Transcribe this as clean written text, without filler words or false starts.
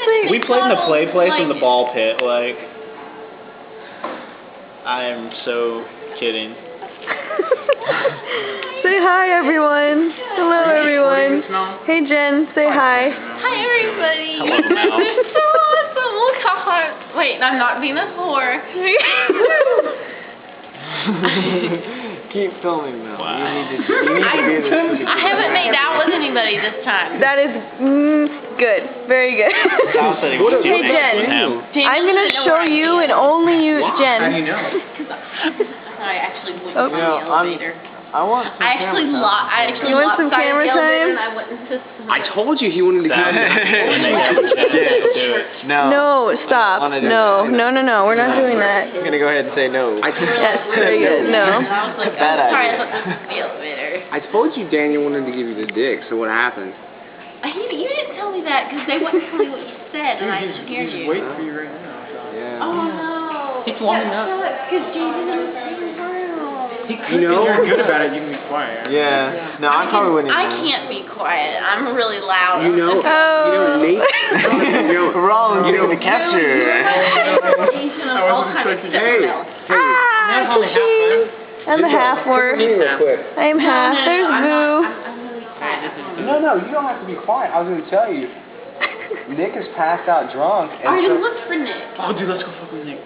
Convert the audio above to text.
like... We played in the play place in the ball pit, like... I am so kidding. Say hi, everyone. Hello, everyone. Hey, Jen. Say hi. Hi, everybody. Hello, Mel. This is so awesome. Look how hot. Wait, I'm not being a whore. Keep filming, Mel. Wow. You need to do this. I haven't made out with anybody this time. That is good. Very good. Hey, Jen. I'm going to show you and only you, Jen. How do you know? I actually went Oh. on the elevator. I want some camera time. You want some camera time? And I went into some I told you he wanted to come. No. No, stop. No. We're not doing that. I'm gonna go ahead and say no. Yes, very good. No. And I was like, Bad oh, sorry, idea. I thought this was the elevator. I told you Daniel wanted to give you the dick, so what happened? You didn't tell me that because they wouldn't tell me what you said, and I didn't hear you. Waiting for you right now. Yeah. Oh no. It's long enough. Because Jason's in the same room. You know, if you're good about it, you can be quiet. Yeah. No, I probably wouldn't. I can't be quiet. I'm really loud. You know, Nate. Wrong. You know the capture. Hey. Ah, cheese. I'm the half word. I am half. There's Boo. No, you don't have to be quiet. I was going to tell you. Nick is passed out drunk. I already looked for Nick. Oh, dude, let's go fuck with Nick.